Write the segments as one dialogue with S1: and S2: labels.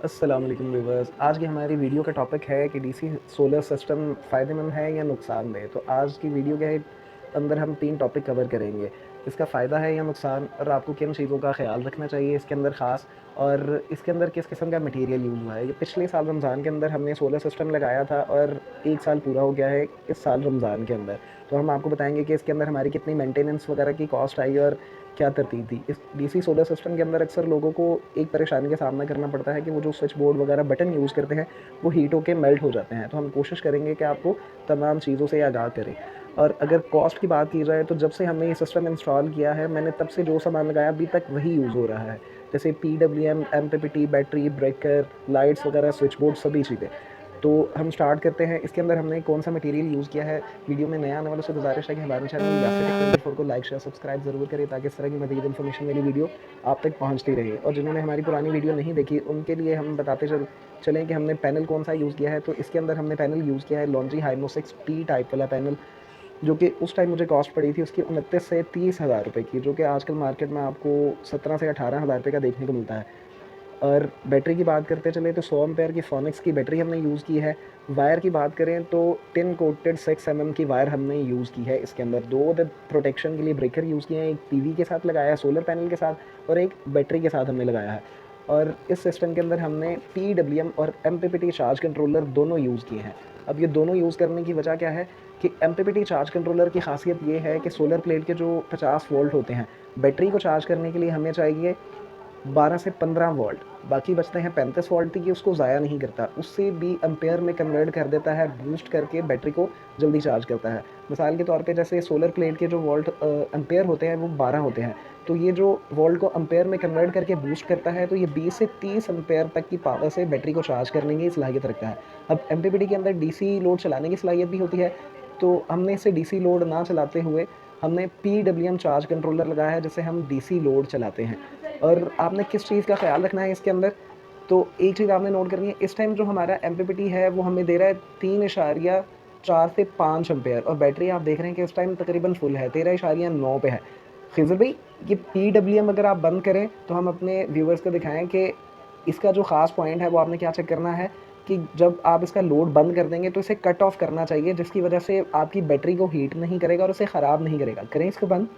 S1: अस्सलाम वालेकुम व्यूअर्स। आज की हमारी वीडियो का टॉपिक है कि डीसी सोलर सिस्टम फ़ायदेमंद है या नुकसानदेह। तो आज की वीडियो के अंदर हम 3 टॉपिक कवर करेंगे। इसका फ़ायदा है या नुकसान, और आपको किन चीज़ों का ख़्याल रखना चाहिए इसके अंदर ख़ास, और इसके अंदर किस किस्म का मटेरियल यूज़ हुआ है। ये पिछले साल रमज़ान के अंदर हमने सोलर सिस्टम लगाया था और 1 साल पूरा हो गया है इस साल रमज़ान के अंदर। तो हम आपको बताएँगे कि इसके अंदर हमारी कितनी मेंटेनेंस वगैरह की कॉस्ट आई और क्या तरतीब थी। इस डीसी सोलर सिस्टम के अंदर अक्सर लोगों को एक परेशानी का सामना करना पड़ता है कि वो जो स्विच बोर्ड वगैरह बटन यूज़ करते हैं वो हीट होके मेल्ट हो जाते हैं। तो हम कोशिश करेंगे कि आपको तमाम चीज़ों से आगाह करें। और अगर कॉस्ट की बात की जाए तो जब से हमने ये सिस्टम इंस्टॉल किया है, मैंने तब से जो सामान लगाया अभी तक वही यूज़ हो रहा है। जैसे PWM, MPPT, battery, breaker, lights वगैरह, स्विच बोर्ड, सभी चीज़ें। तो हम स्टार्ट करते हैं। इसके अंदर हमने कौन सा मटेरियल यूज़ किया है। वीडियो में नया आने वालों से गुजारिश है कि हमारे चैनल यासिर टेक 24 को लाइक शेयर सब्सक्राइब ज़रूर करें, ताकि इस तरह की मज़ीद इन्फॉर्मेशन मेरी वीडियो आप तक पहुंचती रहे। और जिन्होंने हमारी पुरानी वीडियो नहीं देखी उनके लिए हम बताते चलें कि हमने पैनल कौन सा यूज़ किया है। तो इसके अंदर हमने पैनल यूज़ किया है लॉन्जी हाइनो 6P टाइप वाला पैनल, जो कि उस टाइम मुझे कॉस्ट पड़ी थी उसकी 29 से 30 हज़ार रुपये की, जो कि आजकल मार्केट में आपको 17 से 18 हज़ार रुपये का देखने को मिलता है। और बैटरी की बात करते चले तो 100 एम्पेयर की फोनिक्स की बैटरी हमने यूज़ की है। वायर की बात करें तो टिन कोटेड 6 की वायर हमने यूज़ की है। इसके अंदर 2 प्रोटेक्शन के लिए ब्रेकर यूज़ किए हैं, एक पीवी के साथ लगाया है सोलर पैनल के साथ, और एक बैटरी के साथ हमने लगाया है। और इस सिस्टम के अंदर हमने PWM और MPPT चार्ज कंट्रोलर दोनों यूज़ किए हैं। अब ये दोनों यूज़ करने की वजह क्या है कि MPPT चार्ज कंट्रोलर की खासियत ये है कि सोलर प्लेट के जो 50 वोल्ट होते हैं, बैटरी को चार्ज करने के लिए हमें चाहिए 12 से 15 वोल्ट, बाकी बचते हैं 35 वोल्ट की, उसको ज़ाया नहीं करता, उससे भी एम्पेयर में कन्वर्ट कर देता है, बूस्ट करके बैटरी को जल्दी चार्ज करता है। मिसाल के तौर पे जैसे सोलर प्लेट के जो वोल्ट एम्पेयर होते हैं वो 12 होते हैं, तो ये जो वोल्ट को एम्पेयर में कन्वर्ट करके बूस्ट करता है, तो ये 20 से 30 एम्पेयर तक की पावर से बैटरी को चार्ज करने की सलाहियत रखता है। अब MPPT के अंदर डीसी लोड चलाने की सलाहियत भी होती है, तो हमने इसे डीसी लोड ना चलाते हुए हमने PWM चार्ज कंट्रोलर लगाया है, जिसे हम डीसी लोड चलाते हैं। और आपने किस चीज़ का ख्याल रखना है इसके अंदर, तो एक चीज़ आपने नोट करनी है। इस टाइम जो हमारा MPPT है वो हमें दे रहा है 3.4 से 5 एम्पेयर, और बैटरी आप देख रहे हैं कि इस टाइम तकरीबन फुल है, 13.9 पे है। खिज़र भाई, ये PWM अगर आप बंद करें तो हम अपने व्यूवर्स को दिखाएं कि इसका जो ख़ास पॉइंट है वो आपने क्या चेक करना है कि जब आप इसका लोड बंद कर देंगे तो इसे कट ऑफ करना चाहिए, जिसकी वजह से आपकी बैटरी को हीट नहीं करेगा और उसे ख़राब नहीं करेगा। करें इसको बंद।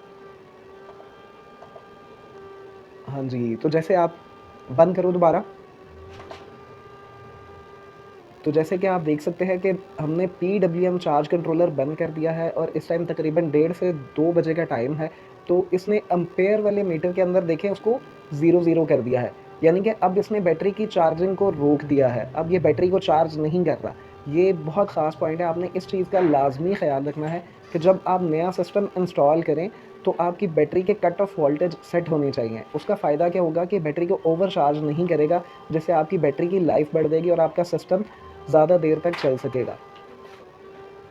S1: हाँ जी, तो जैसे आप बंद करो दोबारा, तो जैसे कि आप देख सकते हैं कि हमने PWM चार्ज कंट्रोलर बंद कर दिया है, और इस टाइम तकरीबन 1:30 से 2 बजे का टाइम है। तो इसने एम्पेयर वाले मीटर के अंदर देखें उसको 0 कर दिया है, यानी कि अब इसने बैटरी की चार्जिंग को रोक दिया है, अब ये बैटरी को चार्ज नहीं कर रहा। ये बहुत ख़ास पॉइंट है, आपने इस चीज़ का लाजमी ख्याल रखना है कि जब आप नया सिस्टम इंस्टॉल करें तो आपकी बैटरी के कट ऑफ वोल्टेज सेट होने चाहिए। उसका फ़ायदा क्या होगा कि बैटरी को ओवर चार्ज नहीं करेगा, जिससे आपकी बैटरी की लाइफ बढ़ जाएगी और आपका सिस्टम ज़्यादा देर तक चल सकेगा।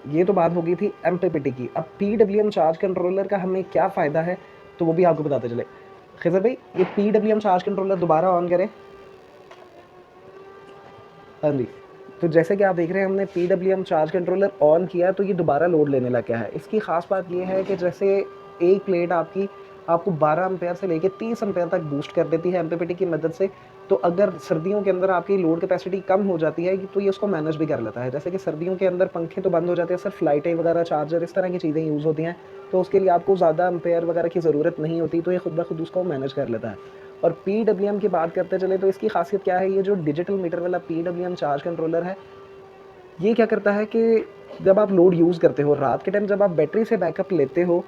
S1: ये तो बात हो गई थी MPPT की। अब PWM चार्ज कंट्रोलर का हमें क्या फ़ायदा है, तो वो भी आपको बताते चले। खिज़र भाई, ये PWM चार्ज कंट्रोलर दोबारा ऑन करें। हाँ जी, तो जैसे कि आप देख रहे हैं हमने PWM चार्ज कंट्रोलर ऑन किया तो ये दोबारा लोड लेने लग गया है। इसकी ख़ास बात ये है कि जैसे एक प्लेट आपको 12 एम्पेयर से लेके 30 एम्पेयर तक बूस्ट कर देती है MPPT की मदद से। तो अगर सर्दियों के अंदर आपकी लोड कैपेसिटी कम हो जाती है तो ये उसको मैनेज भी कर लेता है। जैसे कि सर्दियों के अंदर पंखे तो बंद हो जाते हैं, सिर्फ लाइटें वगैरह, चार्जर, इस तरह की चीज़ें यूज़ होती हैं, तो उसके लिए आपको ज़्यादा एम्पेयर वगैरह की ज़रूरत नहीं होती, तो ये खुद ब खुद उसको मैनेज कर लेता है। और PWM की बात करते चले तो इसकी खासियत क्या है, ये जो डिजिटल मीटर वाला PWM चार्ज कंट्रोलर है, ये क्या करता है कि जब आप लोड यूज़ करते हो रात के टाइम, जब आप बैटरी से बैकअप लेते हो,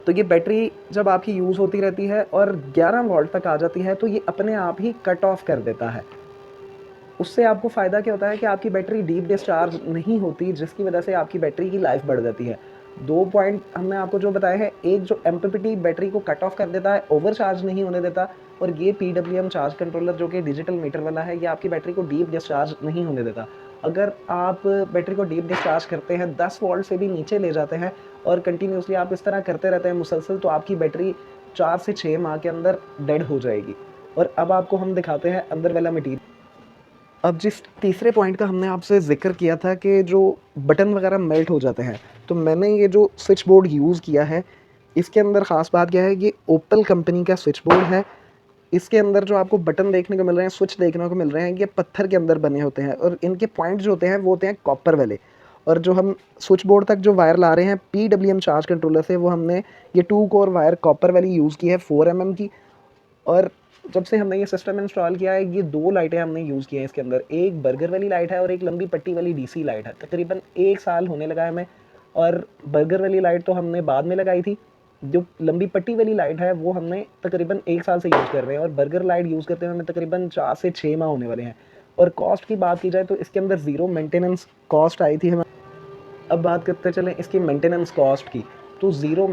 S1: तो ये बैटरी जब आपकी यूज़ होती रहती है और 11 वोल्ट तक आ जाती है तो ये अपने आप ही कट ऑफ कर देता है। उससे आपको फ़ायदा क्या होता है कि आपकी बैटरी डीप डिस्चार्ज नहीं होती, जिसकी वजह से आपकी बैटरी की लाइफ बढ़ जाती है। 2 पॉइंट हमने आपको जो बताए हैं, एक जो MPPT बैटरी को कट ऑफ कर देता है, ओवर चार्ज नहीं होने देता, और ये PWM चार्ज कंट्रोलर जो कि डिजिटल मीटर वाला है, ये आपकी बैटरी को डीप डिस्चार्ज नहीं होने देता। अगर आप बैटरी को डीप डिस्चार्ज करते हैं, 10 वोल्ट से भी नीचे ले जाते हैं और कंटिन्यूसली आप इस तरह करते रहते हैं मुसलसल, तो आपकी बैटरी 4 से 6 माह के अंदर डेड हो जाएगी। और अब आपको हम दिखाते हैं अंदर वाला मटीरियल। अब जिस तीसरे पॉइंट का हमने आपसे ज़िक्र किया था कि जो बटन वगैरह मेल्ट हो जाते हैं, तो मैंने ये जो स्विच बोर्ड यूज़ किया है, इसके अंदर ख़ास बात क्या है, ये ओपल कंपनी का स्विच बोर्ड है। इसके अंदर जो आपको बटन देखने को मिल रहे हैं, स्विच देखने को मिल रहे हैं, ये पत्थर के अंदर बने होते हैं और इनके पॉइंट जो होते हैं वो होते हैं कॉपर वाले। और जो हम स्विच बोर्ड तक जो वायर ला रहे हैं PWM चार्ज कंट्रोलर से, वो हमने ये 2 कोर वायर कॉपर वाली यूज़ की है 4 mm की। और जब से हमने ये सिस्टम इंस्टॉल किया है, ये 2 लाइटें हमने यूज़ की हैं इसके अंदर। एक बर्गर वाली लाइट है और एक लंबी पट्टी वाली DC लाइट है। तकरीबन 1 साल होने लगा है हमें। और बर्गर वाली लाइट तो हमने बाद में लगाई थी। जो लंबी पट्टी वाली लाइट है वो हमने तकरीबन 1 साल से यूज़ कर रहे हैं, और बर्गर लाइट यूज़ करते हुए हमें तकरीबन 4 से 6 माह होने वाले हैं। और कॉस्ट की बात की जाए तो इसके अंदर ज़ीरो मेंटेनेंस कॉस्ट आई थी हमें। अब बात करते चलें इसकी मेंटेनेंस कॉस्ट की, तो ज़ीरो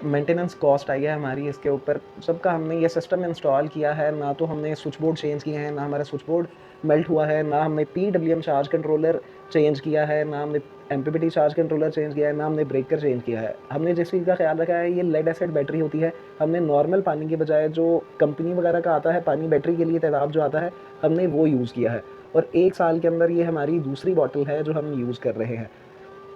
S1: मेंटेनेंस कॉस्ट आई है हमारी इसके ऊपर। जब का हमने ये सिस्टम इंस्टॉल किया है, ना तो हमने स्विच बोर्ड चेंज किए हैं, ना हमारा स्विच बोर्ड मेल्ट हुआ है, ना हमने PWM चार्ज कंट्रोलर चेंज किया है, ना हमने MPPT चार्ज कंट्रोलर चेंज किया है, ना हमने ब्रेकर चेंज किया है। हमने जिस चीज़ का ख्याल रखा है, ये लेड एसिड बैटरी होती है, हमने नॉर्मल पानी के बजाय जो कंपनी वगैरह का आता है पानी बैटरी के लिए तेज़ाब जो आता है, हमने वो यूज़ किया है। और 1 साल के अंदर ये हमारी दूसरी बॉटल है जो हम यूज़ कर रहे हैं।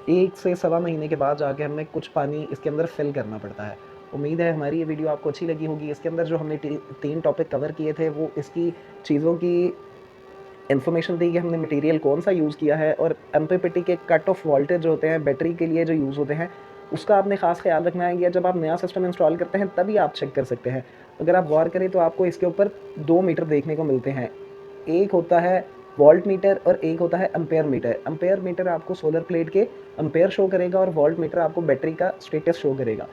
S1: 1 से सवा महीने के बाद जाके हमें कुछ पानी इसके अंदर फिल करना पड़ता है। उम्मीद है हमारी ये वीडियो आपको अच्छी लगी होगी। इसके अंदर जो हमने 3 टॉपिक कवर किए थे, वो इसकी चीज़ों की इन्फॉर्मेशन दी कि हमने मटेरियल कौन सा यूज़ किया है, और MPPT के कट ऑफ वोल्टेज जो होते हैं बैटरी के लिए जो यूज़ होते हैं, उसका आपने ख़ास ख्याल रखना है। या जब आप नया सिस्टम इंस्टॉल करते हैं तभी आप चेक कर सकते हैं। अगर आप गौर करें तो आपको इसके ऊपर 2 मीटर देखने को मिलते हैं। एक होता है वोल्ट मीटर और एक होता है एम्पेयर मीटर। एम्पेयर मीटर आपको सोलर प्लेट के एम्पेयर शो करेगा और वोल्ट मीटर आपको बैटरी का स्टेटस शो करेगा।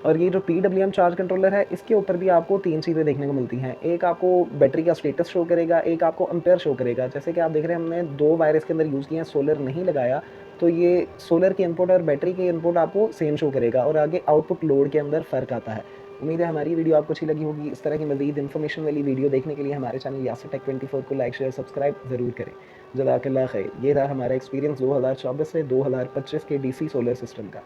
S1: और ये जो PWM चार्ज कंट्रोलर है, इसके ऊपर भी आपको 3 चीज़ें देखने को मिलती हैं। एक आपको बैटरी का स्टेटस शो करेगा, एक आपको एम्पेयर शो करेगा। जैसे कि आप देख रहे हैं हमने 2 वायर इसके अंदर यूज़ किए हैं, सोलर नहीं लगाया, तो ये सोलर की इनपुट और बैटरी की इनपुट आपको सेम शो करेगा, और आगे आउटपुट लोड के अंदर फ़र्क आता है। उम्मीद है हमारी वीडियो आपको अच्छी लगी होगी। इस तरह की मज़ीद इन्फॉर्मेशन वाली वीडियो देखने के लिए हमारे चैनल यासिर टेक 24 को लाइक, शेयर, सब्सक्राइब ज़रूर करें। जज़ाकल्लाह खैर। ये रहा हमारा एक्सपीरियंस 2024 से 2025 के DC सोलर सिस्टम का।